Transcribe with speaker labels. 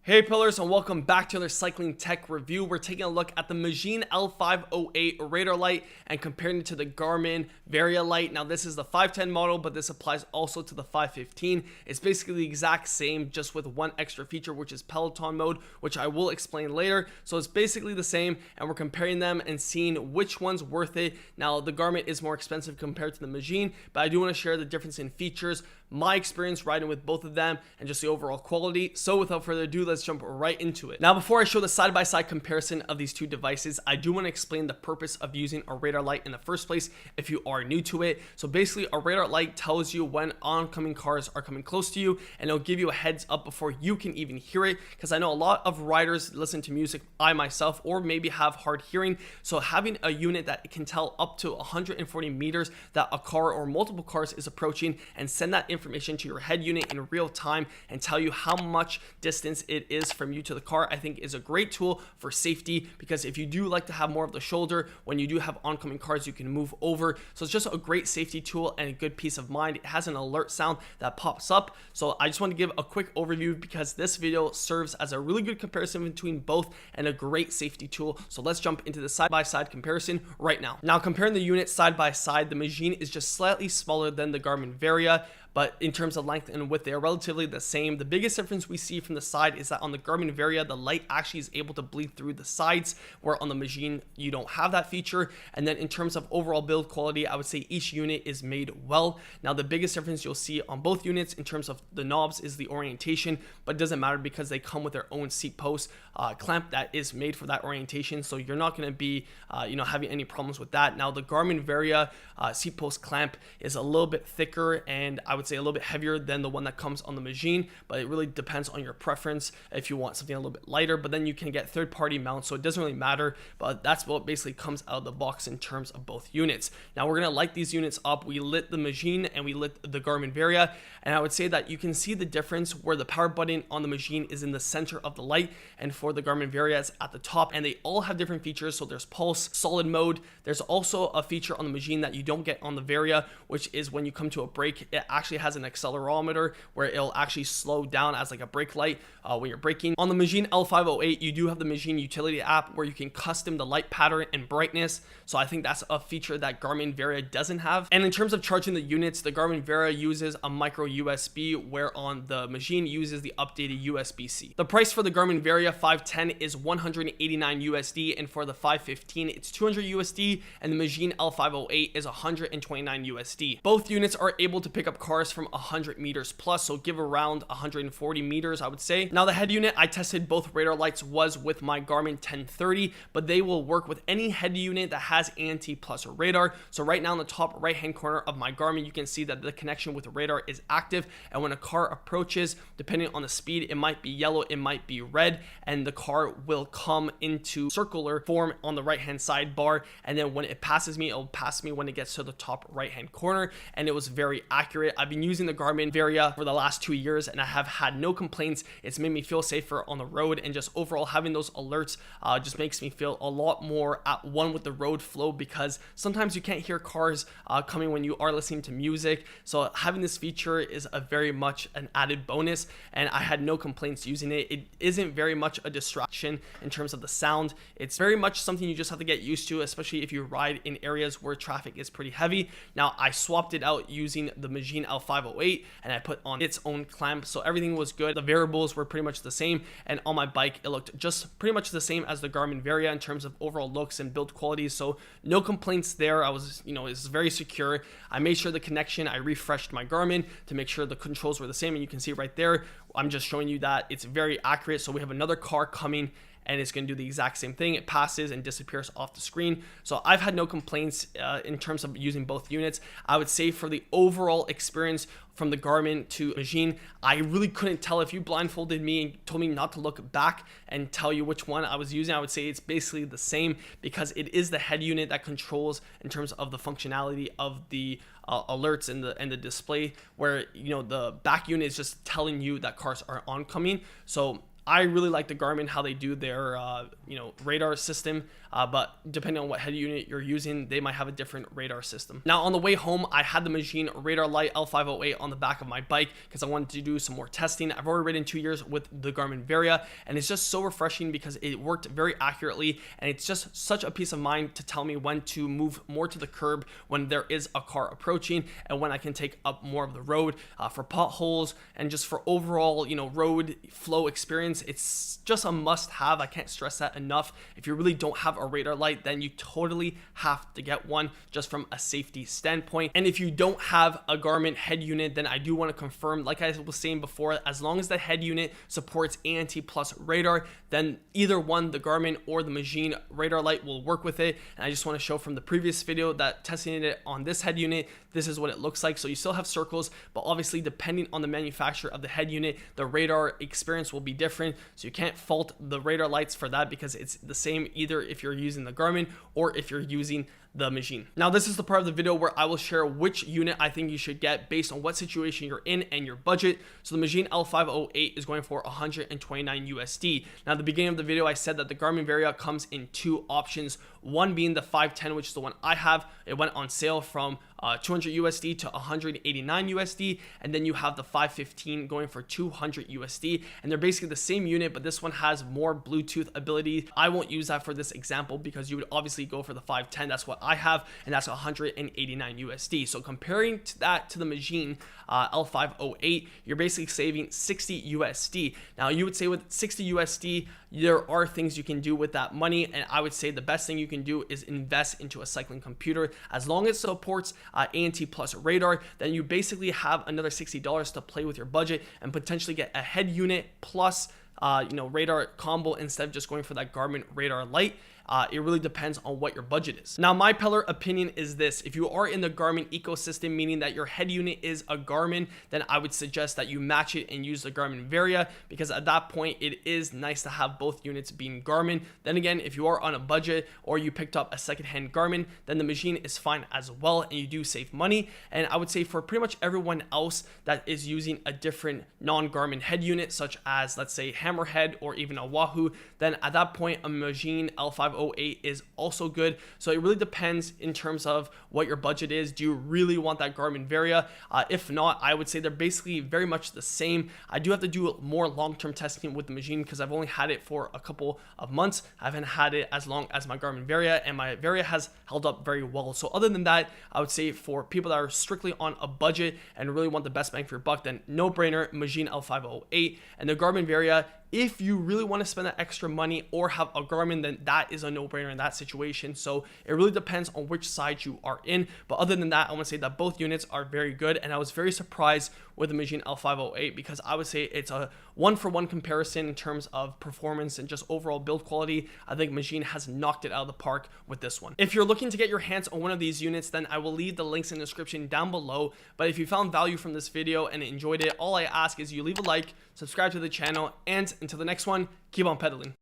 Speaker 1: Hey pillars, and welcome back to another cycling tech review. We're taking a look at the Magene L508 radar light and comparing it to the Garmin Varia light. Now this is the 510 model, but this applies also to the 515. It's basically the exact same, just with one extra feature, which is Peloton mode, which I will explain later. So it's basically the same, and we're comparing them and seeing which one's worth it. Now the Garmin is more expensive compared to the Magene, but I do want to share the difference in features, my experience riding with both of them, and just the overall quality. So without further ado, let's jump right into it. Now, before I show the side-by-side comparison of these two devices, I do want to explain the purpose of using a radar light in the first place if you are new to it. So basically, a radar light tells you when oncoming cars are coming close to you, and it'll give you a heads up before you can even hear it, because I know a lot of riders listen to music, I myself, or maybe have hard hearing. So having a unit that can tell up to 140 meters that a car or multiple cars is approaching and send that information to your head unit in real time and tell you how much distance it is from you to the car, I think is a great tool for safety, because if you do like to have more of the shoulder when you do have oncoming cars, you can move over. So it's just a great safety tool and a good peace of mind. It has an alert sound that pops up. So I just want to give a quick overview because this video serves as a really good comparison between both and a great safety tool. So let's jump into the side-by-side comparison right now. Now, comparing the units side by side, the Magene is just slightly smaller than the Garmin Varia, but in terms of length and width, they are relatively the same. The biggest difference we see from the side is that on the Garmin Varia, the light actually is able to bleed through the sides, where on the Magene, you don't have that feature. And then in terms of overall build quality, I would say each unit is made well. Now, the biggest difference you'll see on both units in terms of the knobs is the orientation, but it doesn't matter because they come with their own seat post clamp that is made for that orientation. So you're not going to be, having any problems with that. Now, the Garmin Varia seat post clamp is a little bit thicker, and I would say a little bit heavier than the one that comes on the Magene, but it really depends on your preference if you want something a little bit lighter. But then you can get third-party mounts, so it doesn't really matter, but that's what basically comes out of the box in terms of both units. Now we're going to light these units up. We lit the Magene and we lit the Garmin Varia, and I would say that you can see the difference where the power button on the Magene is in the center of the light, and for the Garmin Varia it's at the top, and they all have different features. So there's pulse, solid mode. There's also a feature on the Magene that you don't get on the Varia, which is when you come to a brake, it actually has an accelerometer where it'll actually slow down as like a brake light when you're braking. On the Magene L508, you do have the Magene utility app where you can custom the light pattern and brightness. So I think that's a feature that Garmin Varia doesn't have. And in terms of charging the units, the Garmin Varia uses a micro USB, where on the Magene uses the updated USB-C. The price for the Garmin Varia 510 is 189 USD, and for the 515 it's 200 USD, and the Magene L508 is 129 USD. Both units are able to pick up cars from 100 meters plus, so give around 140 meters, I would say. Now, the head unit I tested both radar lights was with my Garmin 1030, but they will work with any head unit that has ANT plus radar. So right now in the top right hand corner of my Garmin, you can see that the connection with the radar is active, and when a car approaches, depending on the speed, it might be yellow, it might be red, and the car will come into circular form on the right hand sidebar, and then when it passes me, it'll pass me when it gets to the top right hand corner. And it was very accurate. I've been using the Garmin Varia for the last 2 years, and I have had no complaints. It's made me feel safer on the road, and just overall having those alerts just makes me feel a lot more at one with the road flow, because sometimes you can't hear cars coming when you are listening to music. So having this feature is a very much an added bonus, and I had no complaints using it. It isn't very much a distraction in terms of the sound. It's very much something you just have to get used to, especially if you ride in areas where traffic is pretty heavy. Now, I swapped it out using the Magene L508, and I put on its own clamp, so everything was good. The variables were pretty much the same, and on my bike it looked just pretty much the same as the Garmin Varia in terms of overall looks and build quality. So no complaints there. I was, it's very secure. I made sure the connection, I refreshed my Garmin to make sure the controls were the same, and you can see right there, I'm just showing you that it's very accurate. So we have another car coming, and it's going to do the exact same thing. It passes and disappears off the screen. So I've had no complaints in terms of using both units. I would say for the overall experience from the Garmin to Magene, I really couldn't tell. If you blindfolded me and told me not to look back and tell you which one I was using, I would say it's basically the same, because it is the head unit that controls in terms of the functionality of the alerts and the display, where the back unit is just telling you that cars are oncoming. So I really like the Garmin, how they do their, radar system, but depending on what head unit you're using, they might have a different radar system. Now, on the way home, I had the Magene Radar Light L508 on the back of my bike because I wanted to do some more testing. I've already ridden 2 years with the Garmin Varia, and it's just so refreshing because it worked very accurately, and it's just such a peace of mind to tell me when to move more to the curb when there is a car approaching, and when I can take up more of the road for potholes and just for overall, road flow experience. It's just a must-have. I can't stress that enough. If you really don't have a radar light, then you totally have to get one just from a safety standpoint. And if you don't have a Garmin head unit, then I do want to confirm, like I was saying before, as long as the head unit supports ANT plus radar, then either one, the Garmin or the Magene radar light, will work with it. And I just want to show from the previous video that testing it on this head unit, this is what it looks like. So you still have circles, but obviously depending on the manufacturer of the head unit, the radar experience will be different. So you can't fault the radar lights for that because it's the same either if you're using the Garmin or if you're using the Magene. Now, this is the part of the video where I will share which unit I think you should get based on what situation you're in and your budget. So the Magene L508 is going for 129 USD. Now, at the beginning of the video, I said that the Garmin Varia comes in two options. One being the 510, which is the one I have. It went on sale from 200 USD to 189 USD, and then you have the 515 going for 200 USD, and they're basically the same unit, but this one has more Bluetooth ability. I won't use that for this example because you would obviously go for the 510. That's what I have, and that's 189 USD. So comparing to that to the Magene L508, you're basically saving 60 USD. Now, you would say with 60 USD, there are things you can do with that money, and I would say the best thing you can do is invest into a cycling computer. As long as it supports ANT plus radar, then you basically have another $60 to play with your budget and potentially get a head unit plus radar combo instead of just going for that Garmin radar light. It really depends on what your budget is. Now, my pillar opinion is this: if you are in the Garmin ecosystem, meaning that your head unit is a Garmin, then I would suggest that you match it and use the Garmin Varia, because at that point it is nice to have both units being Garmin. Then again, if you are on a budget or you picked up a secondhand Garmin, then the Magene is fine as well, and you do save money. And I would say for pretty much everyone else that is using a different non-Garmin head unit, such as let's say Hammerhead or even a Wahoo, then at that point a Magene L508 is also good. So it really depends in terms of what your budget is. Do you really want that Garmin Varia? If not, I would say they're basically very much the same. I do have to do more long-term testing with the Magene because I've only had it for a couple of months. I haven't had it as long as my Garmin Varia, and my Varia has held up very well. So other than that, I would say for people that are strictly on a budget and really want the best bang for your buck, then no brainer, Magene L508. And the Garmin Varia, if you really want to spend that extra money or have a Garmin, then that is a no-brainer in that situation. So it really depends on which side you are in. But other than that, I want to say that both units are very good, and I was very surprised with the Magene L508 because I would say it's a one-for-one comparison in terms of performance and just overall build quality. I think Magene has knocked it out of the park with this one. If you're looking to get your hands on one of these units, then I will leave the links in the description down below. But if you found value from this video and enjoyed it, all I ask is you leave a like, subscribe to the channel, and until the next one, keep on pedaling.